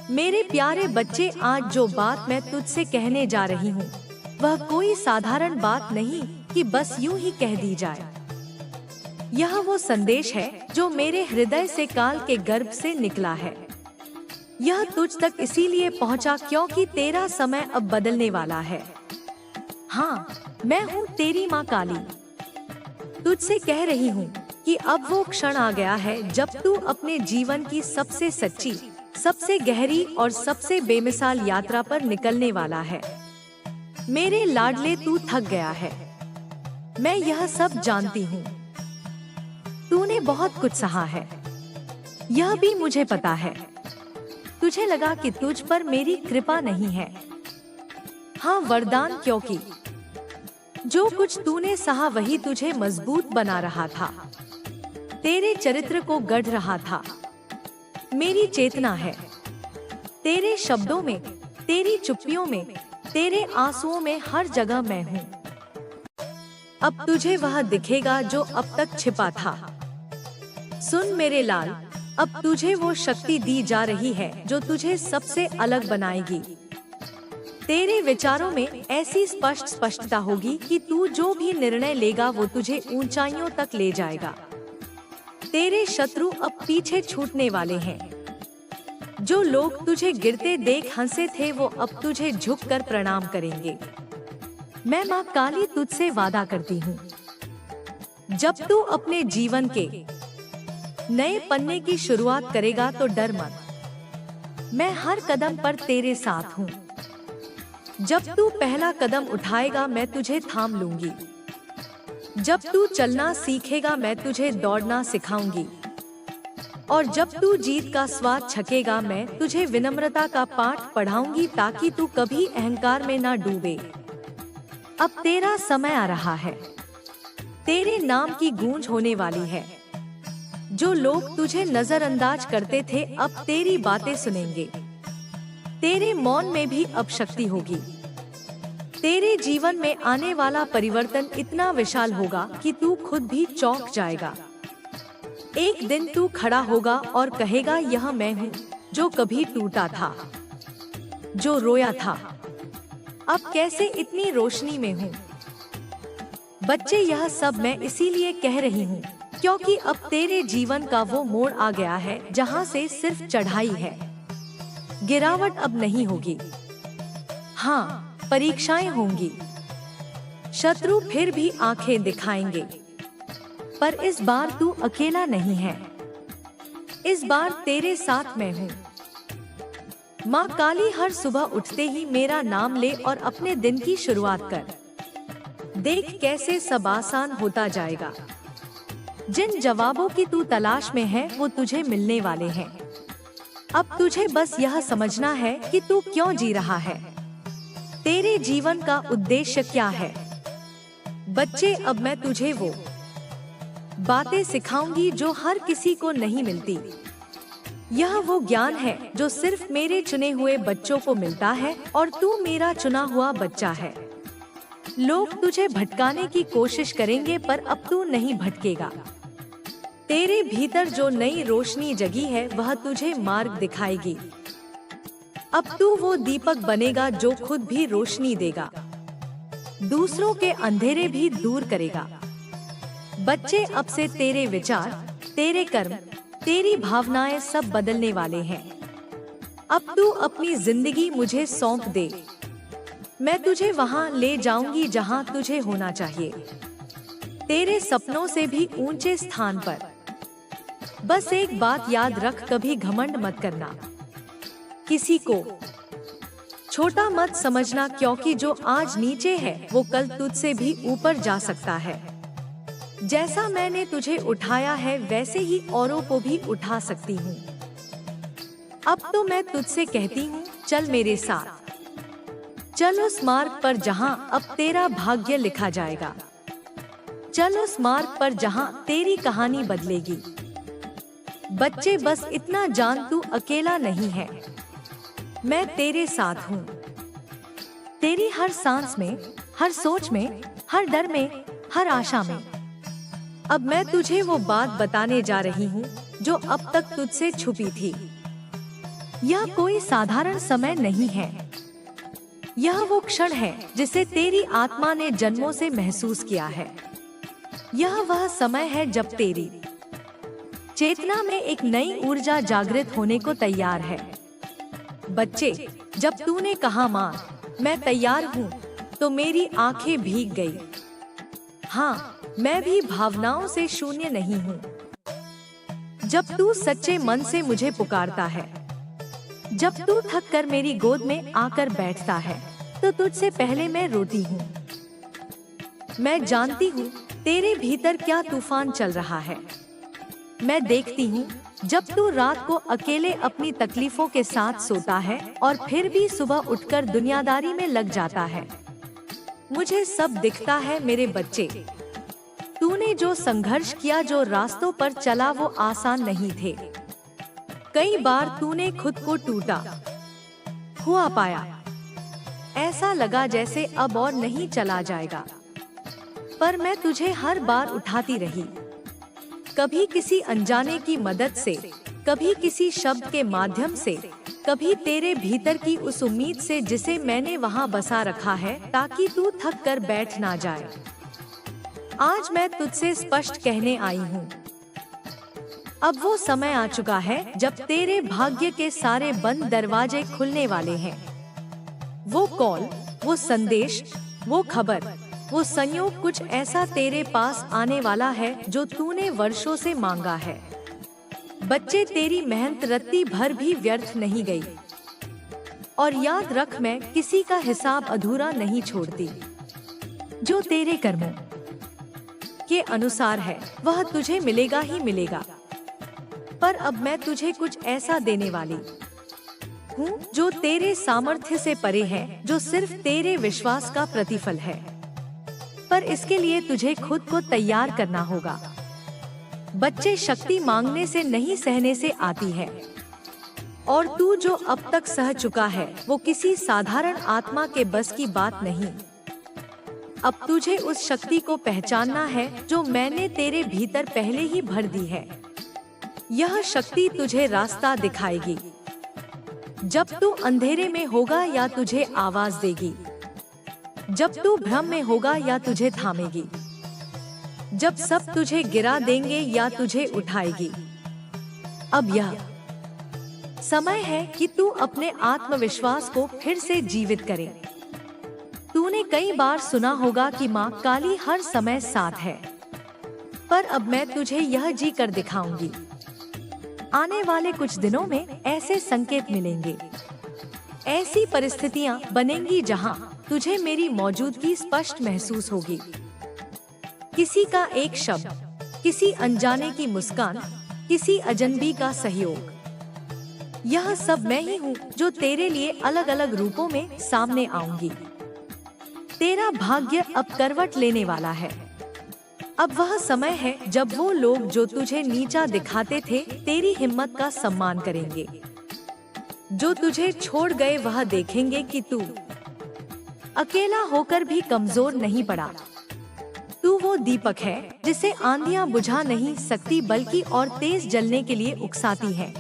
मेरे प्यारे बच्चे, आज जो बात मैं तुझसे कहने जा रही हूँ वह कोई साधारण बात नहीं कि बस यूं ही कह दी जाए। यह वो संदेश है जो मेरे हृदय से काल के गर्भ से निकला है। यह तुझ तक इसीलिए पहुँचा क्योंकि तेरा समय अब बदलने वाला है। हाँ, मैं हूँ तेरी माँ काली। तुझसे कह रही हूँ कि अब वो क्षण आ गया है जब तू अपने जीवन की सबसे सच्ची, सबसे गहरी और सबसे बेमिसाल यात्रा पर निकलने वाला है। मेरे लाडले, तू थक गया है। मैं यह सब जानती हूँ। तूने बहुत कुछ सहा है, यह भी मुझे पता है। तुझे लगा कि तुझ पर मेरी कृपा नहीं है। हाँ, वरदान, क्योंकि जो कुछ तूने सहा वही तुझे मजबूत बना रहा था, तेरे चरित्र को गढ़ रहा था। मेरी चेतना है तेरे शब्दों में, तेरी चुप्पियों में, तेरे आंसुओं में, हर जगह मैं हूँ। अब तुझे वह दिखेगा जो अब तक छिपा था। सुन मेरे लाल, अब तुझे वो शक्ति दी जा रही है जो तुझे सबसे अलग बनाएगी। तेरे विचारों में ऐसी स्पष्टता होगी कि तू जो भी निर्णय लेगा वो तुझे ऊंचाइयों तक ले जाएगा। तेरे शत्रु अब पीछे छूटने वाले हैं। जो लोग तुझे गिरते देख हंसे थे वो अब तुझे झुककर प्रणाम करेंगे। मैं माँ काली तुझसे वादा करती हूँ, जब तू अपने जीवन के नए पन्ने की शुरुआत करेगा तो डर मत। मैं हर कदम पर तेरे साथ हूँ। जब तू पहला कदम उठाएगा मैं तुझे थाम लूंगी। जब तू चलना सीखेगा मैं तुझे दौड़ना सिखाऊंगी। और जब तू जीत का स्वाद छकेगा मैं तुझे विनम्रता का पाठ पढ़ाऊंगी ताकि तू कभी अहंकार में ना डूबे। अब तेरा समय आ रहा है। तेरे नाम की गूंज होने वाली है। जो लोग तुझे नजरअंदाज करते थे अब तेरी बातें सुनेंगे। तेरे मौन में भी अब शक्ति होगी। तेरे जीवन में आने वाला परिवर्तन इतना विशाल होगा कि तू खुद भी चौंक जाएगा। एक दिन तू खड़ा होगा और कहेगा, यह मैं हूँ जो कभी टूटा था, जो रोया था, अब कैसे इतनी रोशनी में हूँ। बच्चे, यह सब मैं इसीलिए कह रही हूँ क्योंकि अब तेरे जीवन का वो मोड़ आ गया है जहाँ से सिर्फ चढ़ाई है, गिरावट अब नहीं होगी। हाँ, परीक्षाएं होंगी, शत्रु फिर भी आंखें दिखाएंगे, पर इस बार तू अकेला नहीं है। इस बार तेरे साथ मैं हूँ। माँ काली, हर सुबह उठते ही मेरा नाम ले और अपने दिन की शुरुआत कर। देख कैसे सब आसान होता जाएगा। जिन जवाबों की तू तलाश में है वो तुझे मिलने वाले हैं। अब तुझे बस यह समझना है कि तू क्यों जी रहा है, तेरे जीवन का उद्देश्य क्या है। बच्चे, अब मैं तुझे वो बातें सिखाऊंगी जो हर किसी को नहीं मिलती। यह वो ज्ञान है जो सिर्फ मेरे चुने हुए बच्चों को मिलता है और तू मेरा चुना हुआ बच्चा है। लोग तुझे भटकाने की कोशिश करेंगे पर अब तू नहीं भटकेगा। तेरे भीतर जो नई रोशनी जगी है वह तुझे मार्ग दिखाएगी। अब तू वो दीपक बनेगा जो खुद भी रोशनी देगा, दूसरों के अंधेरे भी दूर करेगा। बच्चे, अब से तेरे विचार, तेरे कर्म, तेरी भावनाएं सब बदलने वाले हैं। अब तू अपनी जिंदगी मुझे सौंप दे। मैं तुझे वहां ले जाऊंगी जहां तुझे होना चाहिए, तेरे सपनों से भी ऊंचे स्थान पर। बस एक बात याद रख, कभी घमंड मत करना, किसी को छोटा मत समझना क्योंकि जो आज नीचे है वो कल तुझसे भी ऊपर जा सकता है। जैसा मैंने तुझे उठाया है वैसे ही औरों को भी उठा सकती हूँ। अब तो मैं तुझसे कहती हूँ, चल मेरे साथ, चल उस मार्ग पर जहाँ अब तेरा भाग्य लिखा जाएगा। चल उस मार्ग पर जहाँ तेरी कहानी बदलेगी। बच्चे, बस इतना जान, तू अकेला नहीं है। मैं तेरे साथ हूँ। तेरी हर सांस में, हर सोच में, हर डर में, हर आशा में। अब मैं तुझे वो बात बताने जा रही हूँ जो अब तक तुझसे छुपी थी। यह कोई साधारण समय नहीं है। यह वो क्षण है जिसे तेरी आत्मा ने जन्मों से महसूस किया है। यह वह समय है जब तेरी चेतना में एक नई ऊर्जा जागृत होने को तैयार है। बच्चे, जब तूने कहा माँ मैं तैयार हूँ, तो मेरी आंखें भीग गई। हाँ, मैं भी भावनाओं से शून्य नहीं हूँ। जब तू सच्चे मन से मुझे पुकारता है, जब तू थक कर मेरी गोद में आकर बैठता है, तो तुझसे पहले मैं रोती हूँ। मैं जानती हूँ तेरे भीतर क्या तूफान चल रहा है। मैं देखती हूँ जब तू रात को अकेले अपनी तकलीफों के साथ सोता है और फिर भी सुबह उठकर दुनियादारी में लग जाता है। मुझे सब दिखता है मेरे बच्चे। तूने जो संघर्ष किया, जो रास्तों पर चला, वो आसान नहीं थे। कई बार तूने खुद को टूटा हुआ पाया। ऐसा लगा जैसे अब और नहीं चला जाएगा, पर मैं तुझे हर बार उठाती रही। कभी किसी अनजाने की मदद से, कभी किसी शब्द के माध्यम से, कभी तेरे भीतर की उस उम्मीद से जिसे मैंने वहाँ बसा रखा है ताकि तू थक कर बैठ ना जाए। आज मैं तुझसे स्पष्ट कहने आई हूँ, अब वो समय आ चुका है जब तेरे भाग्य के सारे बंद दरवाजे खुलने वाले हैं। वो कॉल, वो संदेश, वो खबर, वो संयोग, कुछ ऐसा तेरे पास आने वाला है जो तूने वर्षों से मांगा है। बच्चे, तेरी मेहनत रत्ती भर भी व्यर्थ नहीं गई। और याद रख, मैं किसी का हिसाब अधूरा नहीं छोड़ती। जो तेरे कर्मों के अनुसार है वह तुझे मिलेगा ही मिलेगा। पर अब मैं तुझे कुछ ऐसा देने वाली हूँ जो तेरे सामर्थ्य से परे है, जो सिर्फ तेरे विश्वास का प्रतिफल है। पर इसके लिए तुझे खुद को तैयार करना होगा। बच्चे, शक्ति मांगने से नहीं, सहने से आती है। और तू जो अब तक सह चुका है वो किसी साधारण आत्मा के बस की बात नहीं। अब तुझे उस शक्ति को पहचानना है जो मैंने तेरे भीतर पहले ही भर दी है। यह शक्ति तुझे रास्ता दिखाएगी। जब तू अंधेरे में होगा या तुझे आवाज देगी, जब तू भ्रम में होगा या तुझे थामेगी, जब सब तुझे गिरा देंगे या तुझे उठाएगी। अब यह समय है कि तू अपने आत्मविश्वास को फिर से जीवित करे। तूने कई बार सुना होगा कि माँ काली हर समय साथ है, पर अब मैं तुझे यह जी कर दिखाऊंगी। आने वाले कुछ दिनों में ऐसे संकेत मिलेंगे, ऐसी परिस्थितियाँ बनेंगी जहाँ तुझे मेरी मौजूदगी स्पष्ट महसूस होगी। किसी का एक शब्द, किसी अनजाने की मुस्कान, किसी अजनबी का सहयोग, यह सब मैं ही हूँ जो तेरे लिए अलग अलग रूपों में सामने आऊंगी। तेरा भाग्य अब करवट लेने वाला है। अब वह समय है जब वो लोग जो तुझे नीचा दिखाते थे तेरी हिम्मत का सम्मान करेंगे। जो तुझे छोड़ गए वह देखेंगे कि तू अकेला होकर भी कमजोर नहीं पड़ा। तू वो दीपक है जिसे आंधियां बुझा नहीं सकती बल्कि और तेज जलने के लिए उकसाती है।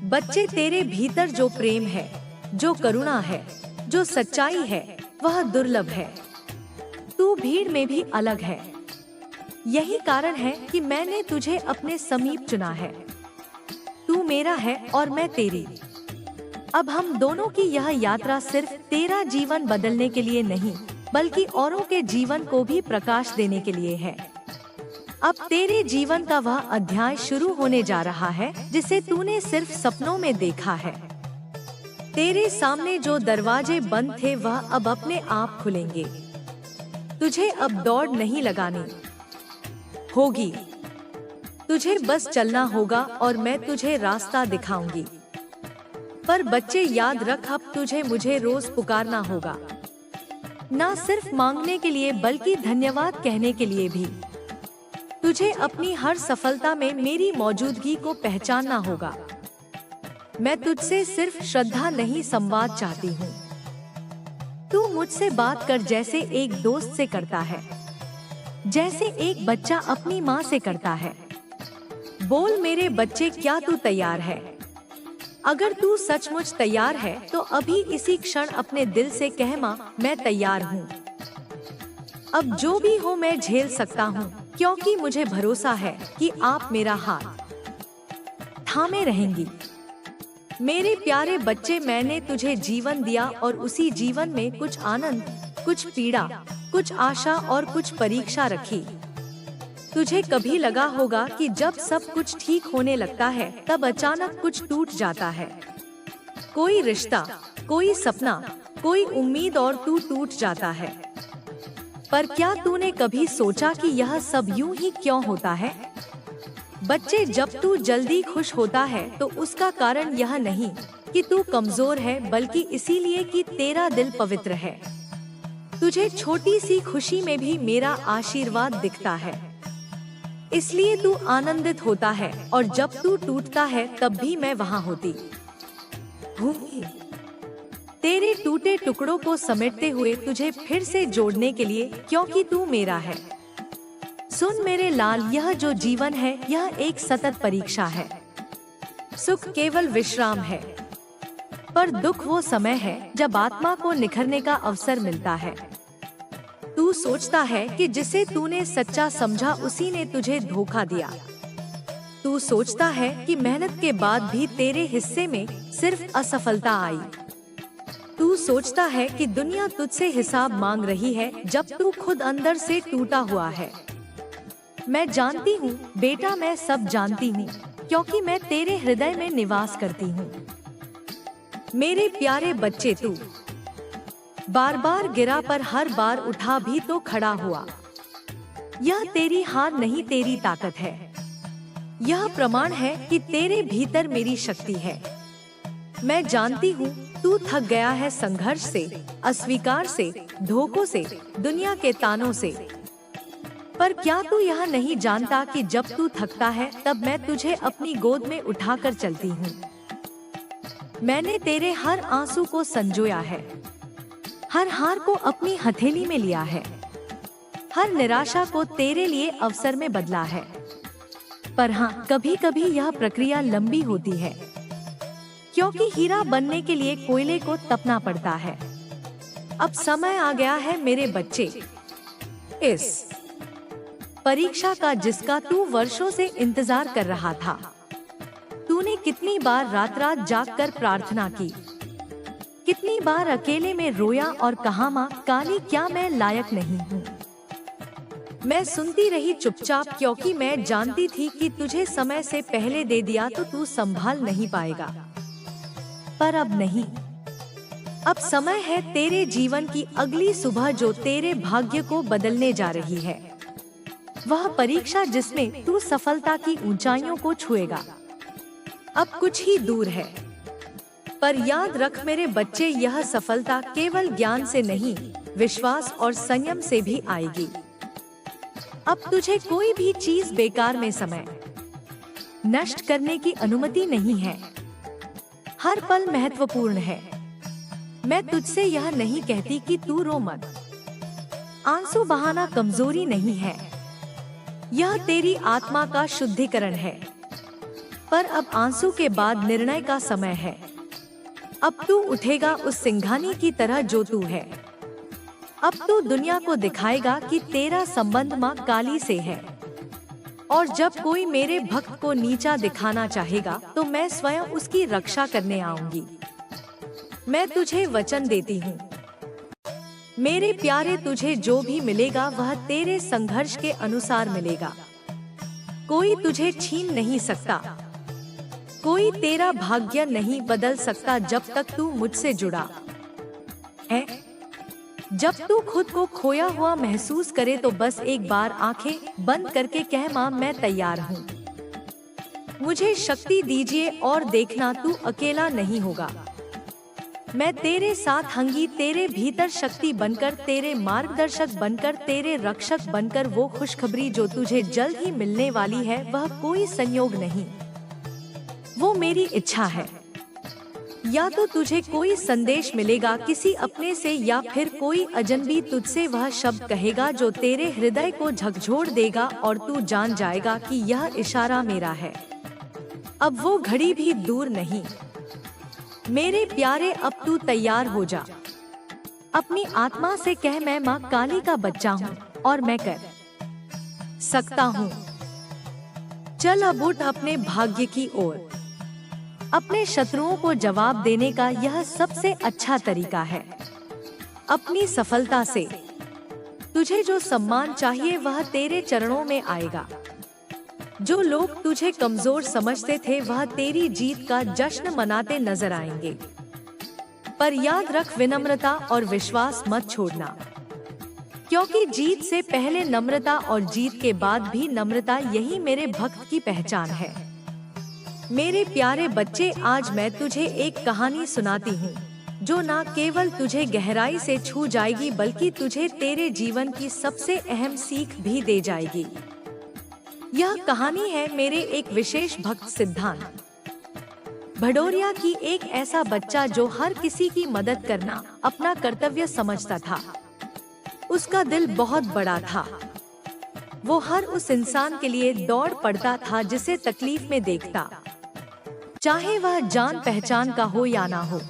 बच्चे, तेरे भीतर जो प्रेम है, जो करुणा है, जो सच्चाई है, वह दुर्लभ है। तू भीड़ में भी अलग है। यही कारण है कि मैंने तुझे अपने समीप चुना है। तू मेरा है और मैं तेरी। अब हम दोनों की यह यात्रा सिर्फ तेरा जीवन बदलने के लिए नहीं, बल्कि औरों के जीवन को भी प्रकाश देने के लिए है। अब तेरे जीवन का वह अध्याय शुरू होने जा रहा है जिसे तूने सिर्फ सपनों में देखा है। तेरे सामने जो दरवाजे बंद थे वह अब अपने आप खुलेंगे। तुझे अब दौड़ नहीं लगानी होगी, तुझे बस चलना होगा और मैं तुझे रास्ता दिखाऊंगी। पर बच्चे, याद रख, अब तुझे मुझे रोज पुकारना होगा, ना सिर्फ मांगने के लिए बल्कि धन्यवाद कहने के लिए भी। तुझे अपनी हर सफलता में मेरी मौजूदगी को पहचानना होगा। मैं तुझसे सिर्फ श्रद्धा नहीं, संवाद चाहती हूँ। तू मुझसे बात कर जैसे एक दोस्त से करता है, जैसे एक बच्चा अपनी माँ से करता है। बोल मेरे बच्चे, क्या तू तैयार है? अगर तू सचमुच तैयार है तो अभी इसी क्षण अपने दिल से कह मां, मैं तैयार हूँ। अब जो भी हो मैं झेल सकता हूँ, क्योंकि मुझे भरोसा है कि आप मेरा हाथ थामे रहेंगी। मेरे प्यारे बच्चे, मैंने तुझे जीवन दिया और उसी जीवन में कुछ आनंद, कुछ पीड़ा, कुछ आशा और कुछ परीक्षा रखी। तुझे कभी लगा होगा कि जब सब कुछ ठीक होने लगता है तब अचानक कुछ टूट जाता है। कोई रिश्ता, कोई सपना, कोई उम्मीद, और तू टूट जाता है। पर क्या तूने कभी सोचा कि यह सब यूं ही क्यों होता है? बच्चे, जब तू जल्दी खुश होता है तो उसका कारण यह नहीं कि तू कमजोर है, बल्कि इसीलिए कि तेरा दिल पवित्र है। तुझे छोटी सी खुशी में भी मेरा आशीर्वाद दिखता है, इसलिए तू आनंदित होता है, और जब तू टूटता है तब भी मैं वहाँ होती हूँ, तेरे टूटे टुकड़ों को समेटते हुए तुझे फिर से जोड़ने के लिए, क्योंकि तू मेरा है। सुन मेरे लाल, यह जो जीवन है यह एक सतत परीक्षा है। सुख केवल विश्राम है, पर दुख वो समय है जब आत्मा को निखरने का अवसर मिलता है। तू सोचता है कि जिसे तूने सच्चा समझा उसी ने तुझे धोखा दिया। तू सोचता है कि मेहनत के बाद भी तेरे हिस्से में सिर्फ असफलता आई। तू सोचता है कि दुनिया तुझसे हिसाब मांग रही है, जब तू खुद अंदर से टूटा हुआ है। मैं जानती हूँ बेटा, मैं सब जानती हूँ, क्योंकि मैं तेरे हृदय में निवास करती हूँ। मेरे प्यारे बच्चे, तू बार बार गिरा पर हर बार उठा भी तो खड़ा हुआ। यह तेरी हार नहीं, तेरी ताकत है। यह प्रमाण है कि तेरे भीतर मेरी शक्ति है। मैं जानती हूँ तू थक गया है संघर्ष से, अस्वीकार से, धोखों से, दुनिया के तानों से। पर क्या तू यह नहीं जानता कि जब तू थकता है तब मैं तुझे अपनी गोद में उठाकर चलती हूँ। मैंने तेरे हर आंसू को संजोया है, हर हार को अपनी हथेली में लिया है, हर निराशा को तेरे लिए अवसर में बदला है। पर हाँ, कभी कभी यह प्रक्रिया लंबी होती है, क्योंकि हीरा बनने के लिए कोयले को तपना पड़ता है। अब समय आ गया है मेरे बच्चे, इस परीक्षा का जिसका तू वर्षों से इंतजार कर रहा था। तूने कितनी बार रात रात जागकर प्रार्थना की, कितनी बार अकेले में रोया और कहा, माँ काली, क्या मैं लायक नहीं हूँ? मैं सुनती रही चुपचाप, क्योंकि मैं जानती थी कि तुझे समय से पहले दे दिया तो तू संभाल नहीं पाएगा। पर अब नहीं, अब समय है तेरे जीवन की अगली सुबह जो तेरे भाग्य को बदलने जा रही है। वह परीक्षा जिसमें तू सफलता की ऊंचाइयों को छुएगा, अब कुछ ही दूर है। पर याद रख मेरे बच्चे, यह सफलता केवल ज्ञान से नहीं, विश्वास और संयम से भी आएगी। अब तुझे कोई भी चीज बेकार में समय नष्ट करने की अनुमति नहीं है। हर पल महत्वपूर्ण है। मैं तुझसे यह नहीं कहती कि तू रो मत। आंसू बहाना कमजोरी नहीं है, यह तेरी आत्मा का शुद्धिकरण है। पर अब आंसू के बाद निर्णय का समय है। अब तू उठेगा उस सिंघानी की तरह जो तू है। अब तू दुनिया को दिखाएगा कि तेरा संबंध माँ काली से है। और जब कोई मेरे भक्त को नीचा दिखाना चाहेगा तो मैं स्वयं उसकी रक्षा करने आऊंगी। मैं तुझे वचन देती हूँ मेरे प्यारे, तुझे जो भी मिलेगा वह तेरे संघर्ष के अनुसार मिलेगा। कोई तुझे छीन नहीं सकता, कोई तेरा भाग्य नहीं बदल सकता जब तक तू मुझसे जुड़ा है। जब तू खुद को खोया हुआ महसूस करे तो बस एक बार आंखें बंद करके कह, माँ मैं तैयार हूँ। मुझे शक्ति दीजिए और देखना तू अकेला नहीं होगा। मैं तेरे साथ हूँगी, तेरे भीतर शक्ति बनकर, तेरे मार्गदर्शक बनकर, तेरे रक्षक बनकर। वो खुशखबरी जो तुझे जल्द ही मिलने वाली है वह कोई संयोग नहीं, वो मेरी इच्छा है। या तो तुझे कोई संदेश मिलेगा किसी अपने से, या फिर कोई अजनबी तुझसे वह शब्द कहेगा जो तेरे हृदय को झकझोर देगा और तू जान जाएगा कि यह इशारा मेरा है। अब वो घड़ी भी दूर नहीं मेरे प्यारे अब तू तैयार हो जा। अपनी आत्मा से कह मैं माँ काली का बच्चा हूँ और मैं कर सकता हूँ। चल अब उठ अपने भाग्य की ओर। अपने शत्रुओं को जवाब देने का यह सबसे अच्छा तरीका है। अपनी सफलता से तुझे जो सम्मान चाहिए वह तेरे चरणों में आएगा। जो लोग तुझे कमजोर समझते थे वह तेरी जीत का जश्न मनाते नजर आएंगे। पर याद रख, विनम्रता और विश्वास मत छोड़ना, क्योंकि जीत से पहले नम्रता और जीत के बाद भी नम्रता, यही मेरे भक्त की पहचान है। मेरे प्यारे बच्चे, आज मैं तुझे एक कहानी सुनाती हूँ जो न केवल तुझे गहराई से छू जाएगी बल्कि तुझे तेरे जीवन की सबसे अहम सीख भी दे जाएगी। यह कहानी है मेरे एक विशेष भक्त सिद्धांत भदौरिया की। एक ऐसा बच्चा जो हर किसी की मदद करना अपना कर्तव्य समझता था। उसका दिल बहुत बड़ा था। वो हर उस इंसान के लिए दौड़ पड़ता था जिसे तकलीफ में देखता, चाहे वह जान पहचान का हो या ना हो।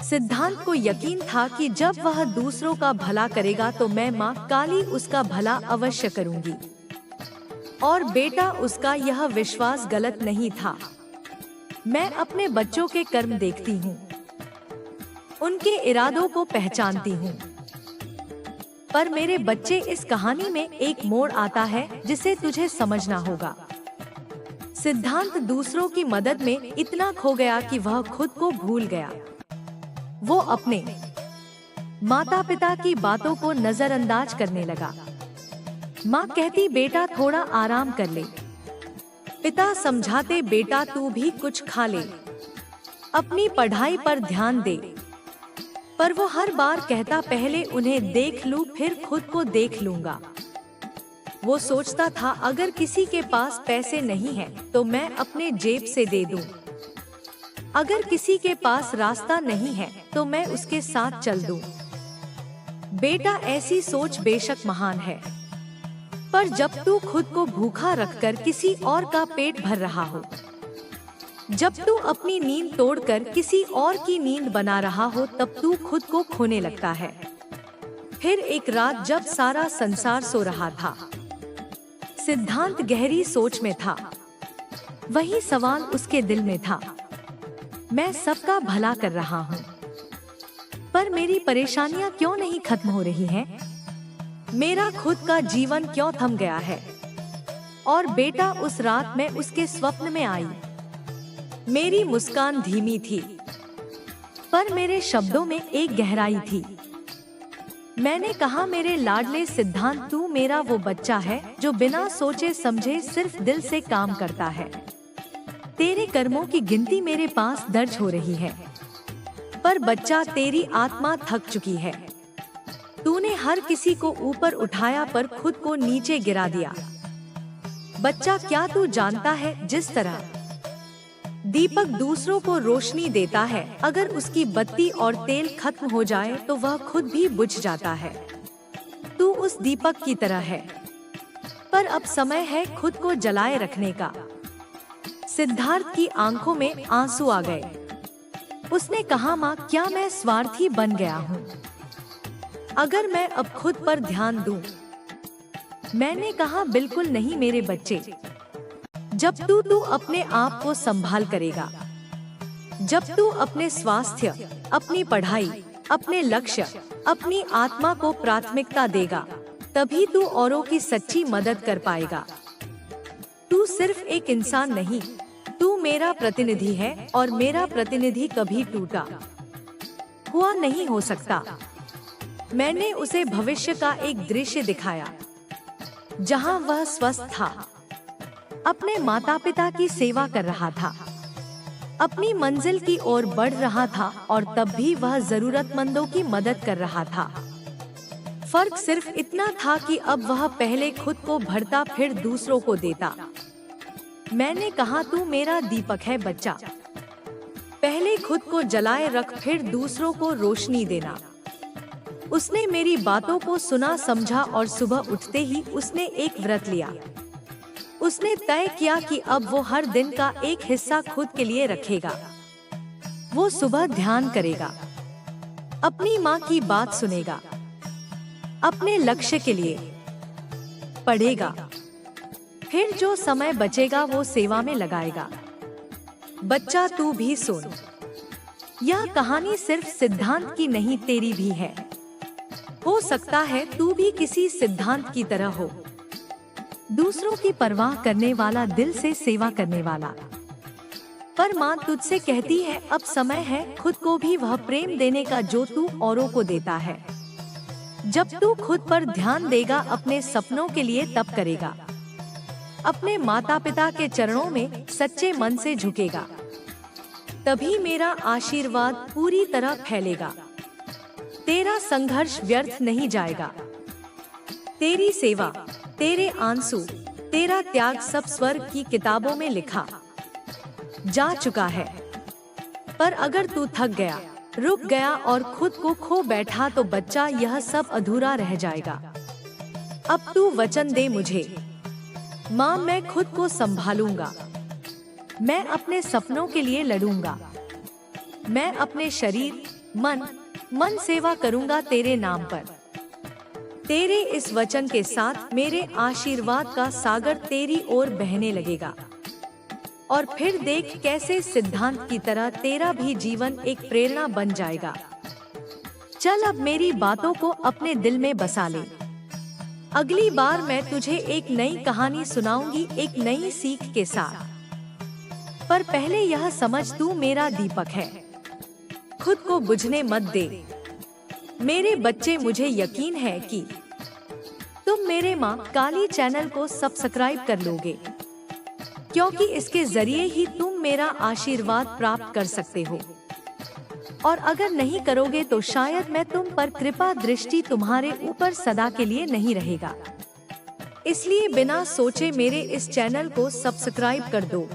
सिद्धांत को यकीन था कि जब वह दूसरों का भला करेगा तो मैं माँ काली उसका भला अवश्य करूंगी। और बेटा, उसका यह विश्वास गलत नहीं था। मैं अपने बच्चों के कर्म देखती हूँ, उनके इरादों को पहचानती हूँ। पर मेरे बच्चे, इस कहानी में एक मोड़ आता है जिसे तुझे समझना होगा। सिद्धांत दूसरों की मदद में इतना खो गया कि वह खुद को भूल गया। वो अपने माता पिता की बातों को नजरअंदाज करने लगा। माँ कहती, बेटा थोड़ा आराम कर ले। पिता समझाते, बेटा तू भी कुछ खा ले, अपनी पढ़ाई पर ध्यान दे। पर वो हर बार कहता, पहले उन्हें देख लूं फिर खुद को देख लूंगा। वो सोचता था, अगर किसी के पास पैसे नहीं हैं, तो मैं अपने जेब से दे दूं। अगर किसी के पास रास्ता नहीं है तो मैं उसके साथ चल दूं। बेटा, ऐसी सोच बेशक महान है, पर जब तू खुद को भूखा रखकर किसी और का पेट भर रहा हो, जब तू अपनी नींद तोड़कर किसी और की नींद बना रहा हो, तब तू खुद को खोने लगता है। फिर एक रात जब सारा संसार सो रहा था, सिद्धांत गहरी सोच में था। वही सवाल उसके दिल में था, मैं सबका भला कर रहा हूँ, पर मेरी परेशानियाँ क्यों नहीं खत्म हो रही हैं? मेरा खुद का जीवन क्यों थम गया है? और बेटा, उस रात मैं उसके स्वप्न में आई। मेरी मुस्कान धीमी थी, पर मेरे शब्दों में एक गहराई थी। मैंने कहा, मेरे लाडले सिद्धांत, तू मेरा वो बच्चा है जो बिना सोचे समझे सिर्फ दिल से काम करता है। तेरे कर्मों की गिनती मेरे पास दर्ज हो रही है। पर बच्चा, तेरी आत्मा थक चुकी है। तूने हर किसी को ऊपर उठाया पर खुद को नीचे गिरा दिया। बच्चा, क्या तू जानता है, जिस तरह दीपक दूसरों को रोशनी देता है, अगर उसकी बत्ती और तेल खत्म हो जाए तो वह खुद भी बुझ जाता है। तू उस दीपक की तरह है, पर अब समय है खुद को जलाए रखने का। सिद्धार्थ की आंखों में आंसू आ गए। उसने कहा, माँ, क्या मैं स्वार्थी बन गया हूँ? अगर मैं अब खुद पर ध्यान दूं? मैंने कहा, बिल्कुल नहीं मेरे बच्चे। जब तू अपने आप को संभाल करेगा, जब तू अपने स्वास्थ्य, अपनी पढ़ाई, अपने लक्ष्य, अपनी आत्मा को प्राथमिकता देगा, तभी तू औरों की सच्ची मदद कर पाएगा। तू सिर्फ एक इंसान नहीं, तू मेरा प्रतिनिधि है, और मेरा प्रतिनिधि कभी टूटा हुआ नहीं हो सकता। मैंने उसे भविष्य का एक दृश्य दिखाया, जहां वह स्वस्थ था, अपने माता पिता की सेवा कर रहा था, अपनी मंजिल की ओर बढ़ रहा था, और तब भी वह जरूरतमंदों की मदद कर रहा था। फर्क सिर्फ इतना था कि अब वह पहले खुद को भरता फिर दूसरों को देता। मैंने कहा, तू मेरा दीपक है बच्चा। पहले खुद को जलाए रख, फिर दूसरों को रोशनी देना। उसने मेरी बातों को सुना, समझा, और सुबह उठते ही उसने एक व्रत लिया। उसने तय किया कि अब वो हर दिन का एक हिस्सा खुद के लिए रखेगा। वो सुबह ध्यान करेगा, अपनी माँ की बात सुनेगा, अपने लक्ष्य के लिए पढ़ेगा, फिर जो समय बचेगा वो सेवा में लगाएगा। बच्चा तू भी सुन, यह कहानी सिर्फ सिद्धांत की नहीं तेरी भी है। हो सकता है तू भी किसी सिद्धांत की तरह हो, दूसरों की परवाह करने वाला, दिल से सेवा करने वाला। पर माँ तुझसे कहती है अब समय है खुद को भी वह प्रेम देने का जो तू औरों को देता है। जब तू खुद पर ध्यान देगा, अपने सपनों के लिए तप करेगा, अपने माता पिता के चरणों में सच्चे मन से झुकेगा, तभी मेरा आशीर्वाद पूरी तरह फैलेगा। तेरा संघर्ष व्यर्थ नहीं जाएगा। तेरी सेवा, तेरे आंसू, तेरा त्याग सब स्वर्ग की किताबों में लिखा जा चुका है। पर अगर तू थक गया, रुक गया और खुद को खो बैठा तो बच्चा यह सब अधूरा रह जाएगा। अब तू वचन दे मुझे, माँ मैं खुद को संभालूंगा, मैं अपने सपनों के लिए लड़ूंगा, मैं अपने शरीर मन सेवा करूंगा तेरे नाम पर। तेरे इस वचन के साथ मेरे आशीर्वाद का सागर तेरी ओर बहने लगेगा और फिर देख कैसे सिद्धांत की तरह तेरा भी जीवन एक प्रेरणा बन जाएगा। चल अब मेरी बातों को अपने दिल में बसा ले। अगली बार मैं तुझे एक नई कहानी सुनाऊंगी, एक नई सीख के साथ। पर पहले यह समझ तू मेरा दीपक है, खुद को बुझने मत दे। मेरे बच्चे, मुझे यकीन है कि तुम मेरे माँ काली चैनल को सब्सक्राइब कर लोगे, क्योंकि इसके जरिए ही तुम मेरा आशीर्वाद प्राप्त कर सकते हो। और अगर नहीं करोगे तो शायद मैं तुम पर कृपा दृष्टि तुम्हारे ऊपर सदा के लिए नहीं रहेगा। इसलिए बिना सोचे मेरे इस चैनल को सब्सक्राइब कर दो।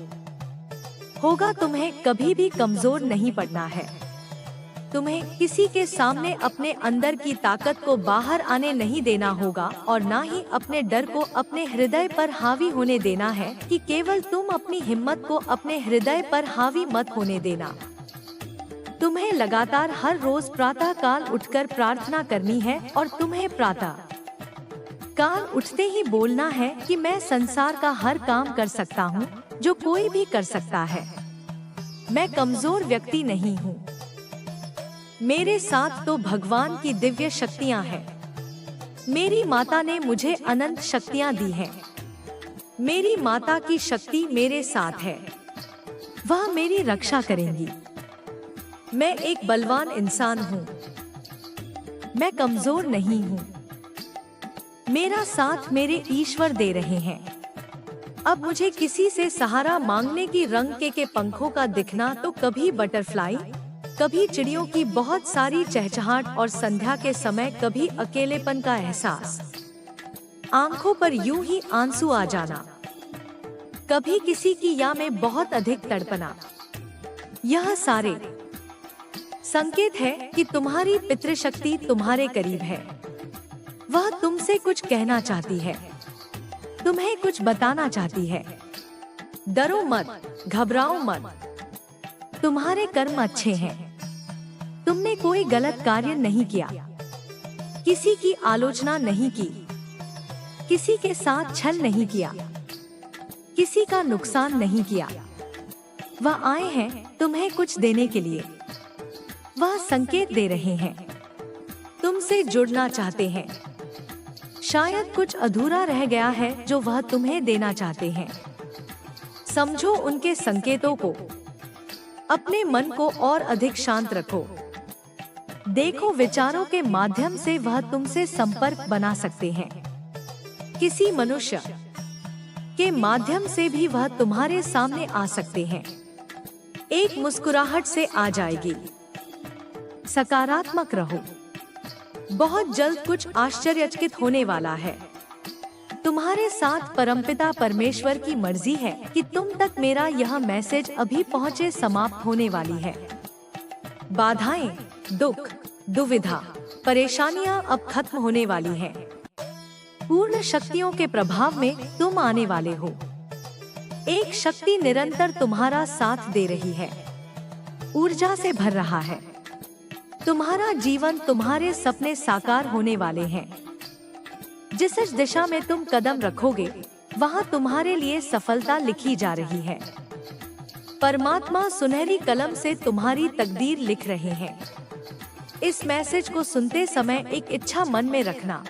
होगा तुम्हें कभी भी कमजोर नहीं पड़ना है। तुम्हें किसी के सामने अपने अंदर की ताकत को बाहर आने नहीं देना होगा और ना ही अपने डर को अपने हृदय पर हावी होने देना है कि केवल तुम अपनी हिम्मत को अपने हृदय पर हावी मत होने देना। तुम्हें लगातार हर रोज प्रातः काल उठकर प्रार्थना करनी है और तुम्हें प्रातः काल उठते ही बोलना है कि मैं संसार का हर काम कर सकता हूँ जो कोई भी कर सकता है। मैं कमजोर व्यक्ति नहीं हूँ। मेरे साथ तो भगवान की दिव्य शक्तियाँ हैं। मेरी माता ने मुझे अनंत शक्तियाँ दी हैं। मेरी माता की शक्ति मेरे साथ है, वह मेरी रक्षा करेंगी। मैं एक बलवान इंसान हूँ, मैं कमजोर नहीं हूँ। मेरा साथ मेरे ईश्वर दे रहे हैं। अब मुझे किसी से सहारा मांगने की रंग के पंखों का दिखना तो कभी बटरफ्लाई, कभी चिड़ियों की बहुत सारी चहचहाट और संध्या के समय कभी अकेलेपन का एहसास, आंखों पर यूं ही आंसू आ जाना, कभी किसी की याद में बहुत अधिक तड़पना। यह सारे संकेत है कि तुम्हारी पितृशक्ति तुम्हारे करीब है। वह तुमसे कुछ कहना चाहती है, तुम्हें कुछ बताना चाहती है। डरो मत, घबराओ मत। तुम्हारे कर्म अच्छे हैं। तुमने कोई गलत कार्य नहीं किया, किसी की आलोचना नहीं की, किसी के साथ छल नहीं किया, किसी का नुकसान नहीं किया। वह आए हैं तुम्हें कुछ देने के लिए। वह संकेत दे रहे हैं, तुमसे जुड़ना चाहते हैं। शायद कुछ अधूरा रह गया है जो वह तुम्हें देना चाहते हैं। समझो उनके संकेतों को, अपने मन को और अधिक शांत रखो। देखो विचारों के माध्यम से वह तुमसे संपर्क बना सकते हैं। किसी मनुष्य के माध्यम से भी वह तुम्हारे सामने आ सकते हैं। एक मुस्कुराहट से आ जाएगी। सकारात्मक रहो। बहुत जल्द कुछ आश्चर्यचकित होने वाला है। तुम्हारे साथ परमपिता परमेश्वर की मर्जी है कि तुम तक मेरा यह मैसेज अभी पहुँचे समाप्त होने वाली है। बाधाएं, दुख, दुविधा, परेशानियां अब खत्म होने वाली हैं। पूर्ण शक्तियों के प्रभाव में तुम आने वाले हो। एक शक्ति निरंतर तुम्हारा साथ दे रही है। ऊर्जा से भर रहा है। तुम्हारा जीवन, तुम्हारे सपने साकार होने वाले हैं। जिस दिशा में तुम कदम रखोगे वहाँ तुम्हारे लिए सफलता लिखी जा रही है। परमात्मा सुनहरी कलम से तुम्हारी तकदीर लिख रहे हैं। इस मैसेज को सुनते समय एक इच्छा मन में रखना,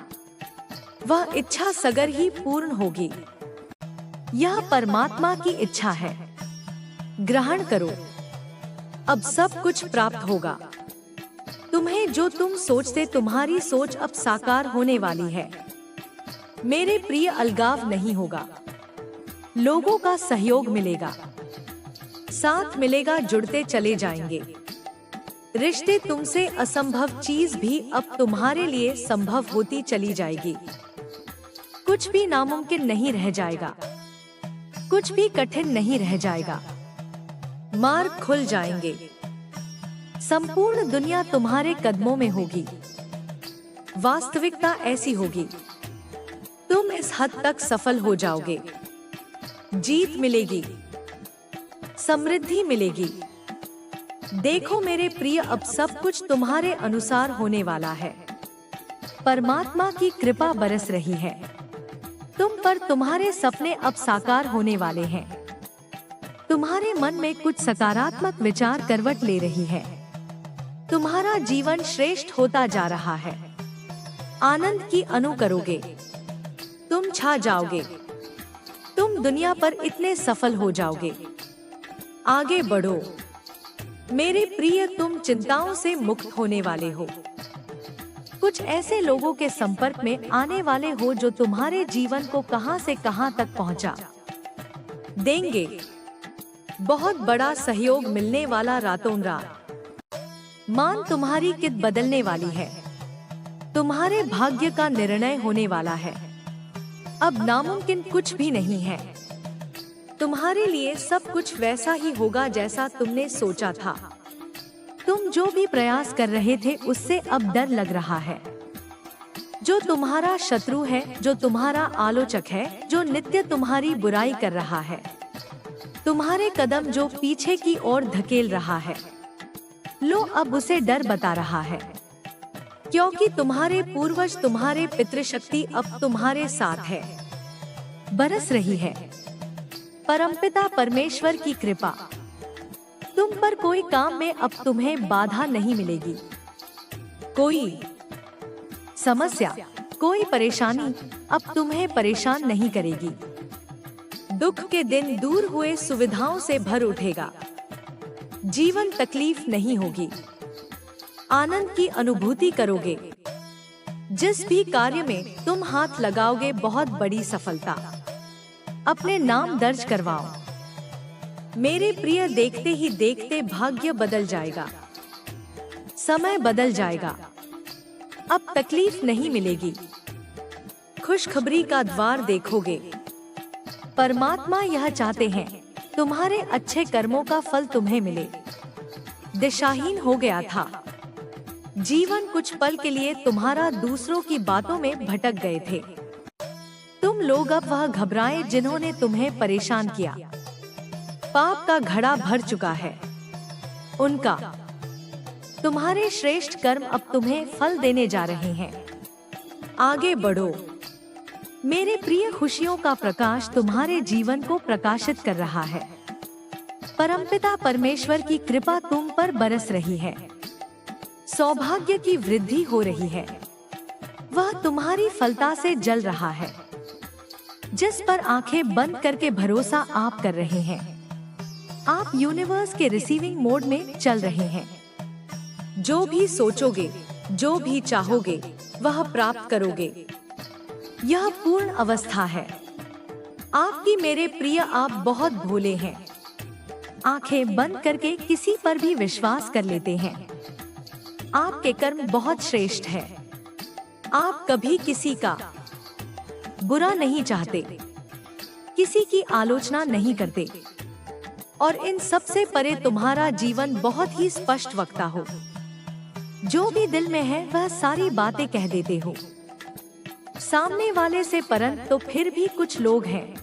वह इच्छा सगर ही पूर्ण होगी। यह परमात्मा की इच्छा है। ग्रहण करो, अब सब कुछ प्राप्त होगा। तुम्हें जो तुम सोचते, तुम्हारी सोच अब साकार होने वाली है। मेरे प्रिय, अलगाव नहीं होगा। लोगों का सहयोग मिलेगा, साथ मिलेगा, जुड़ते चले जाएंगे। रिश्ते, तुमसे असंभव चीज भी अब तुम्हारे लिए संभव होती चली जाएगी। कुछ भी नामुमकिन नहीं रह जाएगा, कुछ भी कठिन नहीं रह जाएगा। मार्ग खुल जाएंगे। संपूर्ण दुनिया तुम्हारे कदमों में होगी। वास्तविकता ऐसी होगी, तुम इस हद तक सफल हो जाओगे। जीत मिलेगी, समृद्धि मिलेगी। देखो मेरे प्रिय, अब सब कुछ तुम्हारे अनुसार होने वाला है। परमात्मा की कृपा बरस रही है तुम पर। तुम्हारे सपने अब साकार होने वाले हैं। तुम्हारे मन में कुछ सकारात्मक विचार करवट ले रही है। तुम्हारा जीवन श्रेष्ठ होता जा रहा है। आनंद की अनु करोगे, तुम छा जाओगे। तुम दुनिया पर इतने सफल हो जाओगे। आगे बढ़ो मेरे प्रिय, तुम चिंताओं से मुक्त होने वाले हो। कुछ ऐसे लोगों के संपर्क में आने वाले हो जो तुम्हारे जीवन को कहां से कहां तक पहुंचा देंगे। बहुत बड़ा सहयोग मिलने वाला, रातों रात मान तुम्हारी कित बदलने वाली है। तुम्हारे भाग्य का निर्णय होने वाला है। अब नामुमकिन कुछ भी नहीं है। तुम्हारे लिए सब कुछ वैसा ही होगा जैसा तुमने सोचा था। तुम जो भी प्रयास कर रहे थे उससे अब डर लग रहा है। जो तुम्हारा शत्रु है, जो तुम्हारा आलोचक है, जो नित्य तुम्हारी बुराई कर रहा है, तुम्हारे कदम जो पीछे की ओर धकेल रहा है, लो अब उसे डर बता रहा है। क्योंकि तुम्हारे पूर्वज, तुम्हारे पितृशक्ति अब तुम्हारे साथ है, बरस रही है। परमपिता परमेश्वर की कृपा तुम पर। कोई काम में अब तुम्हें बाधा नहीं मिलेगी। कोई समस्या, कोई परेशानी अब तुम्हें परेशान नहीं करेगी। दुख के दिन दूर हुए, सुविधाओं से भर उठेगा। जीवन तकलीफ नहीं होगी। आनंद की अनुभूति करोगे। जिस भी कार्य में तुम हाथ लगाओगे, बहुत बड़ी सफलता अपने नाम दर्ज करवाओ। मेरे प्रिय, देखते ही देखते भाग्य बदल जाएगा। समय बदल जाएगा। अब तकलीफ नहीं मिलेगी। खुशखबरी का द्वार देखोगे। परमात्मा यह चाहते हैं तुम्हारे अच्छे कर्मों का फल तुम्हें मिले। दिशाहीन हो गया था जीवन, कुछ पल के लिए तुम्हारा दूसरों की बातों में भटक गए थे। तुम लोग अब वह घबराए जिन्होंने तुम्हें परेशान किया। पाप का घड़ा भर चुका है उनका। तुम्हारे श्रेष्ठ कर्म अब तुम्हें फल देने जा रहे हैं। आगे बढ़ो मेरे प्रिय, खुशियों का प्रकाश तुम्हारे जीवन को प्रकाशित कर रहा है। परमपिता परमेश्वर की कृपा तुम पर बरस रही है। सौभाग्य की वृद्धि हो रही है। वह तुम्हारी फलता से जल रहा है। जिस पर आंखें बंद करके भरोसा आप कर रहे हैं, आप यूनिवर्स के रिसीविंग मोड में चल रहे हैं। जो भी सोचोगे, जो भी चाहोगे, वह प्राप्त करोगे। यह पूर्ण अवस्था है आपकी मेरे प्रिय। आप बहुत भोले हैं। आंखें बंद करके किसी पर भी विश्वास कर लेते हैं। आपके कर्म बहुत श्रेष्ठ है। आप कभी किसी का बुरा नहीं चाहते, किसी की आलोचना नहीं करते, और इन सब से परे तुम्हारा जीवन बहुत ही स्पष्ट वक्ता हो। जो भी दिल में है वह सारी बातें कह देते हो। सामने वाले से परंतु तो फिर भी कुछ लोग हैं